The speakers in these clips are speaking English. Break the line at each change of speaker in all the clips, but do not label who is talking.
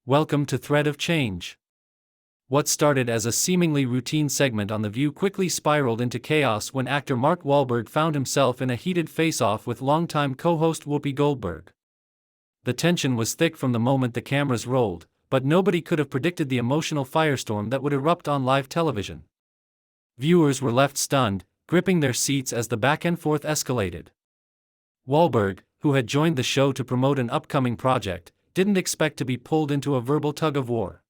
Welcome to Thread of Change. What started as a seemingly routine segment on The View quickly spiraled into chaos when actor Mark Wahlberg found himself in a heated face-off with longtime co-host Whoopi Goldberg. The tension was thick from the moment the cameras rolled, but nobody could have predicted the emotional firestorm that would erupt on live television. Viewers were left stunned, gripping their seats as the back-and-forth escalated. Wahlberg, who had joined the show to promote an upcoming project, didn't expect to be pulled into a verbal tug-of-war.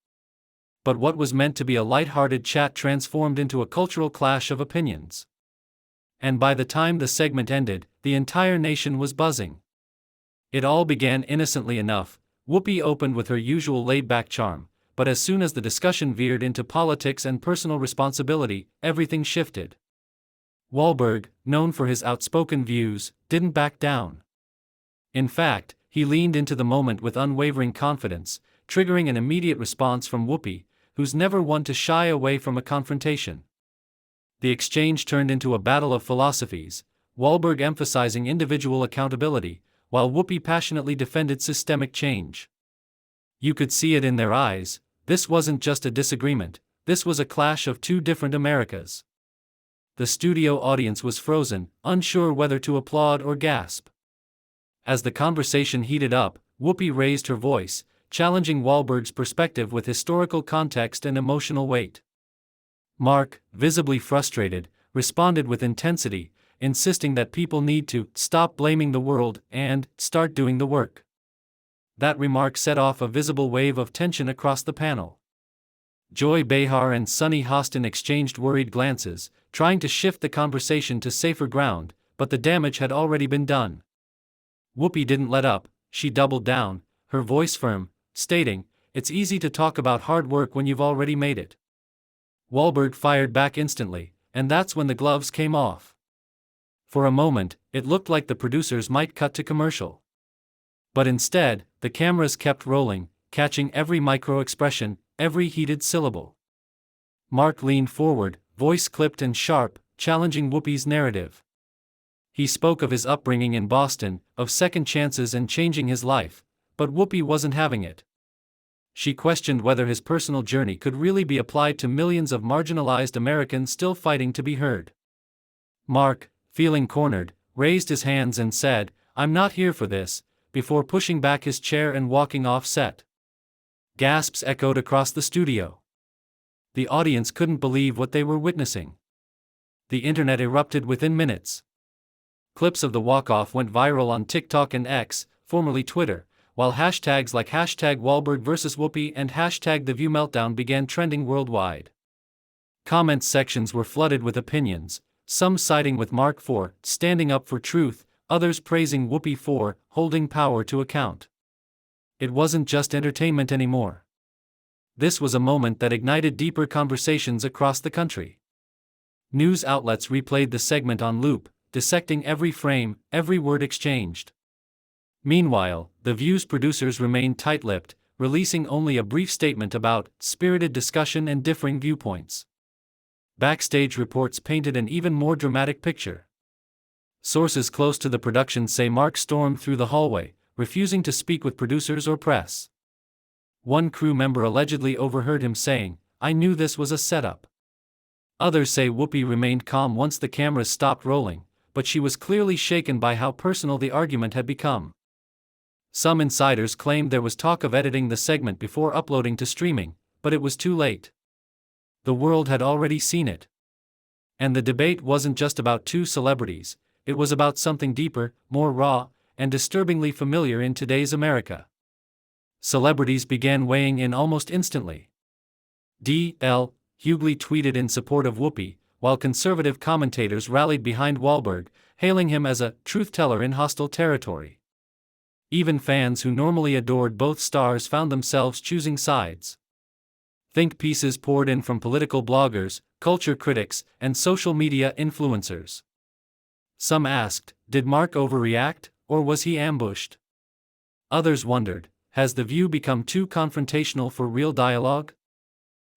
But what was meant to be a light-hearted chat transformed into a cultural clash of opinions. And by the time the segment ended, the entire nation was buzzing. It all began innocently enough. Whoopi opened with her usual laid-back charm, but as soon as the discussion veered into politics and personal responsibility, everything shifted. Wahlberg, known for his outspoken views, didn't back down. In fact, he leaned into the moment with unwavering confidence, triggering an immediate response from Whoopi, who's never one to shy away from a confrontation. The exchange turned into a battle of philosophies, Wahlberg emphasizing individual accountability, while Whoopi passionately defended systemic change. You could see it in their eyes. This wasn't just a disagreement, this was a clash of two different Americas. The studio audience was frozen, unsure whether to applaud or gasp. As the conversation heated up, Whoopi raised her voice, challenging Wahlberg's perspective with historical context and emotional weight. Mark, visibly frustrated, responded with intensity, insisting that people need to stop blaming the world and start doing the work. That remark set off a visible wave of tension across the panel. Joy Behar and Sunny Hostin exchanged worried glances, trying to shift the conversation to safer ground, but the damage had already been done. Whoopi didn't let up, she doubled down, her voice firm, stating, "It's easy to talk about hard work when you've already made it." Wahlberg fired back instantly, and that's when the gloves came off. For a moment, it looked like the producers might cut to commercial. But instead, the cameras kept rolling, catching every micro-expression, every heated syllable. Mark leaned forward, voice clipped and sharp, challenging Whoopi's narrative. He spoke of his upbringing in Boston, of second chances and changing his life, but Whoopi wasn't having it. She questioned whether his personal journey could really be applied to millions of marginalized Americans still fighting to be heard. Mark, feeling cornered, raised his hands and said, "I'm not here for this," before pushing back his chair and walking off set. Gasps echoed across the studio. The audience couldn't believe what they were witnessing. The internet erupted within minutes. Clips of the walk-off went viral on TikTok and X, formerly Twitter, while hashtags like #Wahlberg vs. Whoopi and #TheViewMeltdown began trending worldwide. Comment sections were flooded with opinions, some siding with Mark for standing up for truth, others praising Whoopi for holding power to account. It wasn't just entertainment anymore. This was a moment that ignited deeper conversations across the country. News outlets replayed the segment on loop, dissecting every frame, every word exchanged. Meanwhile, The View's producers remained tight-lipped, releasing only a brief statement about spirited discussion and differing viewpoints. Backstage reports painted an even more dramatic picture. Sources close to the production say Mark stormed through the hallway, refusing to speak with producers or press. One crew member allegedly overheard him saying, "I knew this was a setup." Others say Whoopi remained calm once the cameras stopped rolling, but she was clearly shaken by how personal the argument had become. Some insiders claimed there was talk of editing the segment before uploading to streaming, but it was too late. The world had already seen it. And the debate wasn't just about two celebrities, it was about something deeper, more raw, and disturbingly familiar in today's America. Celebrities began weighing in almost instantly. D.L. Hughley tweeted in support of Whoopi, while conservative commentators rallied behind Wahlberg, hailing him as a truth-teller in hostile territory. Even fans who normally adored both stars found themselves choosing sides. Think pieces poured in from political bloggers, culture critics, and social media influencers. Some asked, did Mark overreact, or was he ambushed? Others wondered, has The View become too confrontational for real dialogue?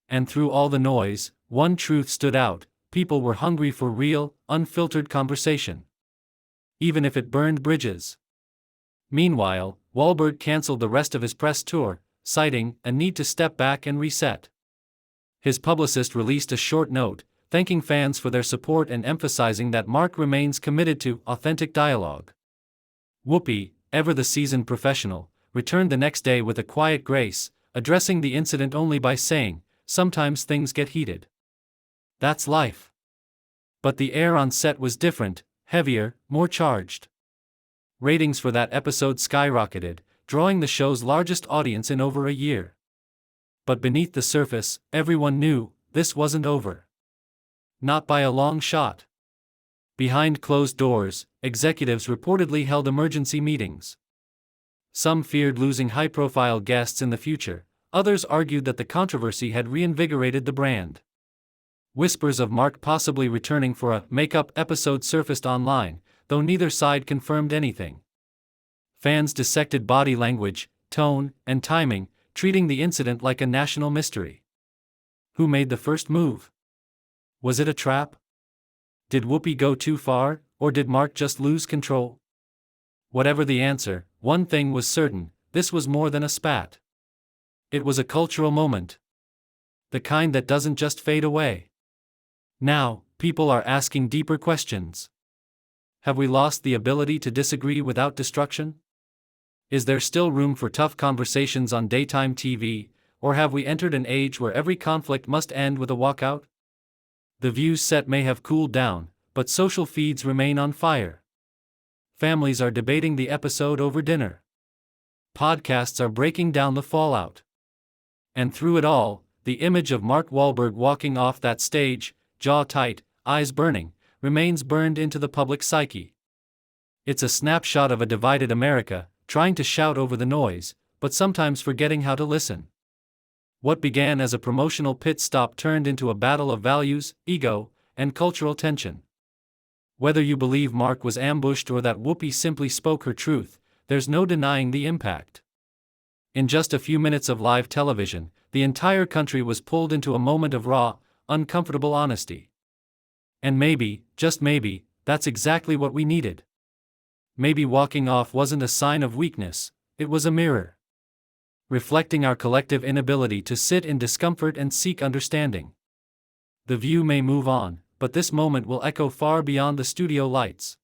And through all the noise, one truth stood out: people were hungry for real, unfiltered conversation. Even if it burned bridges. Meanwhile, Wahlberg canceled the rest of his press tour, citing a need to step back and reset. His publicist released a short note, thanking fans for their support and emphasizing that Mark remains committed to authentic dialogue. Whoopi, ever the seasoned professional, returned the next day with a quiet grace, addressing the incident only by saying, "Sometimes things get heated. That's life." But the air on set was different, heavier, more charged. Ratings for that episode skyrocketed, drawing the show's largest audience in over a year. But beneath the surface, everyone knew this wasn't over. Not by a long shot. Behind closed doors, executives reportedly held emergency meetings. Some feared losing high-profile guests in the future, others argued that the controversy had reinvigorated the brand. Whispers of Mark possibly returning for a make-up episode surfaced online, though neither side confirmed anything. Fans dissected body language, tone, and timing, treating the incident like a national mystery. Who made the first move? Was it a trap? Did Whoopi go too far, or did Mark just lose control? Whatever the answer, one thing was certain: this was more than a spat. It was a cultural moment. The kind that doesn't just fade away. Now, people are asking deeper questions. Have we lost the ability to disagree without destruction? Is there still room for tough conversations on daytime TV, or have we entered an age where every conflict must end with a walkout? The View's set may have cooled down, but social feeds remain on fire. Families are debating the episode over dinner. Podcasts are breaking down the fallout. And through it all, the image of Mark Wahlberg walking off that stage, jaw tight, eyes burning, remains burned into the public psyche. It's a snapshot of a divided America, trying to shout over the noise, but sometimes forgetting how to listen. What began as a promotional pit stop turned into a battle of values, ego, and cultural tension. Whether you believe Mark was ambushed or that Whoopi simply spoke her truth, there's no denying the impact. In just a few minutes of live television, the entire country was pulled into a moment of raw, uncomfortable honesty. And maybe, just maybe, that's exactly what we needed. Maybe walking off wasn't a sign of weakness, it was a mirror. Reflecting our collective inability to sit in discomfort and seek understanding. The View may move on, but this moment will echo far beyond the studio lights.